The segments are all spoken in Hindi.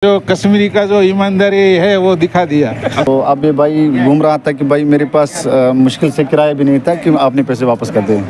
जो कश्मीरी का जो ईमानदारी है वो दिखा दिया। तो अब ये भाई घूम रहा था कि भाई मेरे पास मुश्किल से किराया भी नहीं था कि आपने पैसे वापस कर दें।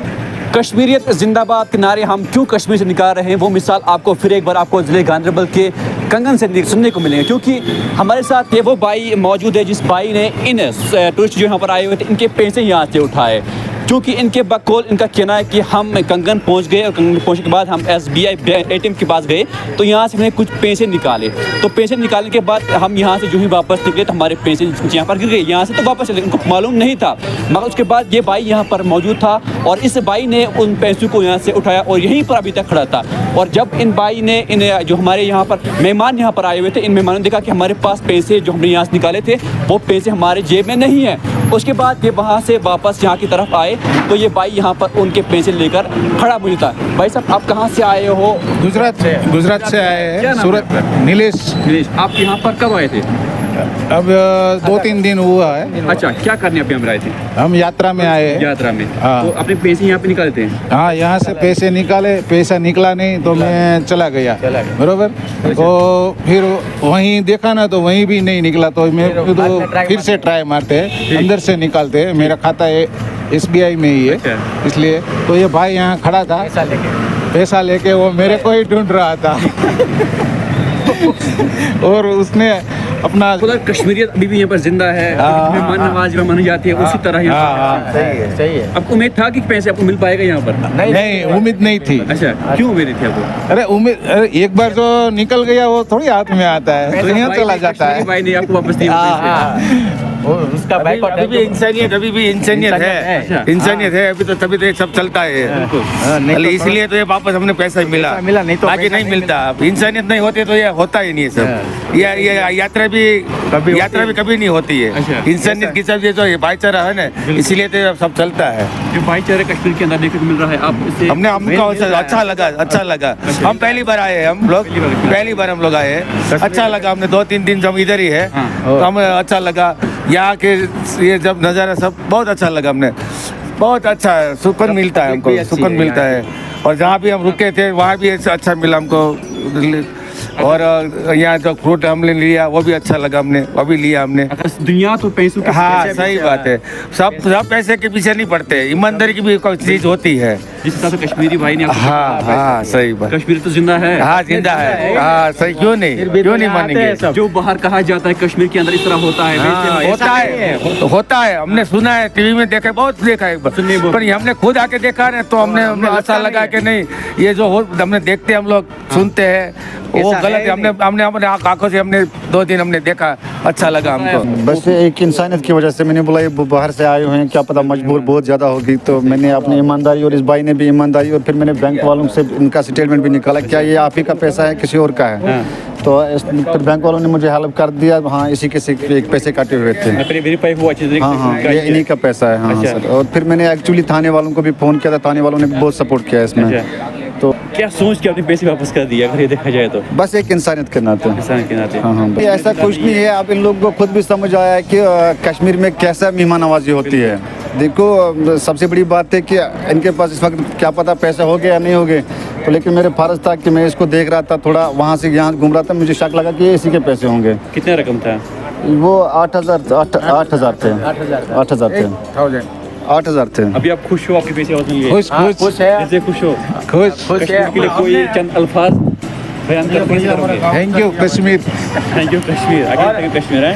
कश्मीरियत जिंदाबाद के नारे हम क्यों कश्मीर से निकाल रहे हैं, वो मिसाल आपको फिर एक बार आपको ज़िले गांधरबल के कंगन से सुनने को मिलेंगे, क्योंकि हमारे साथ ये वो भाई मौजूद है जिस भाई ने इन टूरिस्ट जो यहाँ पर आए हुए थे इनके पैसे यहाँ से उठाए। क्योंकि इनके बकौल इनका कहना है कि हम कंगन पहुंच गए और कंगन पहुंचने के बाद हम SBI ATM के पास गए तो यहाँ से हमने कुछ पैसे निकाले। तो पैसे निकालने के बाद हम यहाँ से जो ही वापस निकले तो हमारे पैसे यहाँ पर गिर गए, यहाँ से तो वापस चले, उनको मालूम नहीं था। मगर उसके बाद ये भाई यहाँ पर मौजूद था और इस भाई ने उन पैसों को यहाँ से उठाया और यहीं पर अभी तक खड़ा था। और जब इन भाई ने इन जो हमारे यहाँ पर मेहमान यहाँ पर आए हुए थे, इन मेहमानों ने देखा कि हमारे पास पैसे जो हमने यहाँ से निकाले थे वो पैसे हमारे जेब में नहीं है। उसके बाद ये वहाँ से वापस यहाँ की तरफ आए तो ये भाई यहाँ पर उनके पैसे लेकर खड़ा मुझे था। भाई साहब आप कहाँ से आए हो? गुजरात से आए हैं, सूरत। नीलेश। आप यहाँ पर कब आए थे? अब 2-3 दिन हुआ है। अच्छा, क्या करने आप यहाँ पर आए थे? हम यात्रा में आए हैं। यात्रा में। हाँ। तो अपने पैसे यहाँ पे निकाले थे? हाँ, यहाँ से पैसे निकाले, पैसा निकला नहीं तो मैं चला गया। बरोबर। तो फिर वहीं देखा ना तो वहीं भी नहीं निकला तो मैं तो फिर से ट्राई मारते हैं, अंदर से निकालते हैं। मेरा खाता SBI में ही है। इसलिए तो ये भाई यहाँ खड़ा था पैसा लेके, वो मेरे को ही ढूंढ रहा था और उसने अपना कश्मीरियत अभी भी यहाँ पर जिंदा है, मेहमान नवाज मानी जाती है, उसी तरह यहाँ सही है। अब उम्मीद था कि पैसे आपको मिल पाएगा यहाँ पर? नहीं, उम्मीद नहीं थी। अच्छा, क्यों उम्मीद थी आपको? अरे उम्मीद एक बार जो निकल गया वो थोड़ी हाथ में आता है, तो यहाँ चला जाता है। भाई ने आपको वापस दिया उसका अभी भी इंसानियत है, इंसानियत है अभी तो, तभी तो ये सब चलता है। इसलिए तो ये वापस हमने पैसा मिला नहीं तो बाकी नहीं मिलता। इंसानियत नहीं होती तो ये होता ही नहीं सब। ये यात्रा भी कभी नहीं होती है। इंसानियत की सब ये जो भाईचारा है ना, इसीलिए तो सब चलता है। जो भाईचारा कश्मीर के अंदर देखने को मिल रहा है, आप इससे हमको अच्छा लगा। हम पहली बार आए हैं, पहली बार हम लोग आए हैं। अच्छा लगा, हमने 2-3 दिन हम इधर ही है तो हमें अच्छा लगा। यहाँ के ये जब नज़ारा सब बहुत अच्छा लगा, हमने बहुत अच्छा है, सुकून मिलता है हमको, सुकून मिलता है। और जहाँ भी हम रुके थे वहाँ भी अच्छा मिला हमको। और यहाँ जो फ्रूट हमने लिया वो भी अच्छा लगा, हमने वो भी लिया हमने। दुनिया तो पैसों के हाँ, सही बात है। सब पैसे के पीछे नहीं पड़ते, ईमानदारी की भी कोई चीज होती है। जिस तरह से कश्मीरी भाई ने हाँ, सही बात। कश्मीर तो जिंदा है। हाँ, जिंदा है। हाँ, सही। क्यों नहीं मानेंगे? जो बाहर कहा जाता है कश्मीर के अंदर इस तरह होता है, होता है। हमने सुना है, टीवी में देखा, बहुत देखा है, पर हमने खुद आके देखा ना तो हमने अच्छा लगा कि नहीं, ये जो हमने देखते हम लोग सुनते हैं वो गलत है। हमने अपने आंखों से हमने 2 दिन हमने देखा, अच्छा लगा हमको। बस एक इंसानियत की वजह से मैंने बोला ये बाहर से आए हुए हैं, क्या पता मजबूर बहुत ज़्यादा होगी, तो मैंने अपनी ईमानदारी और इस भाई ने भी ईमानदारी, और फिर मैंने बैंक वालों से इनका स्टेटमेंट भी निकाला, क्या ये आप ही का पैसा है किसी और का है? तो फिर बैंक वालों ने मुझे हेल्प कर दिया। हाँ, इसी के एक पैसे काटे हुए थे। हाँ, ये इन्हीं का पैसा है। हाँ सर। और फिर मैंने एक्चुअली थाने वालों को भी फ़ोन किया था, थाने वालों ने भी बहुत सपोर्ट किया इसमें। तो क्या सोच के अपने पैसे वापस कर दिया अगर ये देखा जाए तो? बस एक इंसानियत के नाते। हाँ। ऐसा कुछ नहीं है। अब इन लोगों को खुद भी समझ आया है कि कश्मीर में कैसा मेहमान नवाजी होती है। देखो, सबसे बड़ी बात है कि इनके पास इस वक्त क्या पता पैसे हो गए या नहीं हो गए, तो लेकिन मेरे फर्ज था कि मैं इसको देख रहा था, थोड़ा वहाँ से यहाँ घूम रहा था, मुझे शक लगा कि इसी के पैसे होंगे। कितने रकम था वो? 8,000 थे। 8,000 थे। 8,000 थे। अभी आप खुश हो आपके पैसे वापस मिल गए? खुश है। कैसे खुश हो? खुश के लिए कोई चंद अल्फाज बयान करते हैं? Thank you Kashmir. Thank you Kashmir. आगे तक कश्मीर है।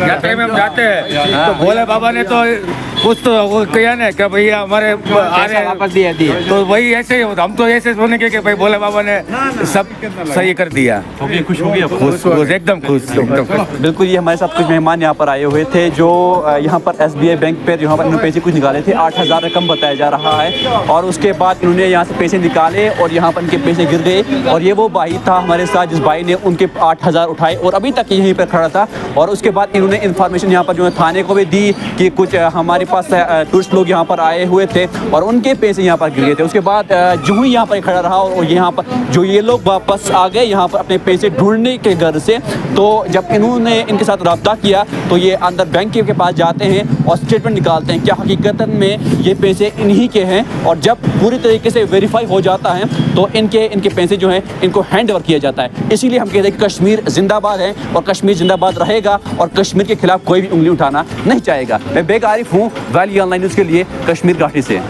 यात्रा में हम जाते हैं तो भोले बाबा ने तो कुछ तो वो किया ना कि भैया हमारे आ रहे वापस दिए, तो वही ऐसे ही होता। हम तो ऐसे सुनेंगे कि भाई भोले बाबा ने सब सही कर दिया। खुश हो गया? खुश, एकदम खुश। बिल्कुल। ये हमारे साथ कुछ मेहमान यहाँ पर आए हुए थे जो यहाँ पर SBI बैंक पर यहाँ पर इन्होंने पैसे कुछ निकाले थे। 8,000 रकम बताया जा रहा है और उसके बाद इन्होंने यहाँ से पैसे निकाले और यहाँ पर इनके पैसे गिर गए। और ये वो भाई था हमारे साथ जिस भाई ने उनके 8,000 उठाए और अभी तक यहीं पर खड़ा था। और उसके बाद इन्होंने इन्फॉर्मेशन यहाँ पर जो है थाने को भी दी कि कुछ हमारे पास टूरिस्ट लोग यहाँ पर आए हुए थे और उनके पैसे यहाँ पर गिर गए थे। उसके बाद जो ही यहाँ पर खड़ा रहा और यहाँ पर जो ये लोग वापस आ गए यहाँ पर अपने पैसे ढूंढने के घर से, तो जब इन्होंने इनके साथ रब्ता किया तो ये अंदर बैंक के पास जाते हैं और स्टेटमेंट निकालते हैं क्या हकीकत में ये पैसे इन्हीं के हैं। और जब पूरी तरीके से से वेरीफाई हो जाता है तो इनके पैसे जो हैं इनको हैंड ओवर किया जाता है। इसीलिए हम कहते हैं कि कश्मीर जिंदाबाद है और कश्मीर जिंदाबाद रहेगा और कश्मीर के खिलाफ कोई भी उंगली उठाना नहीं चाहेगा। मैं बेग आरिफ हूँ, वैली ऑनलाइन न्यूज़ के लिए कश्मीर घाटी से।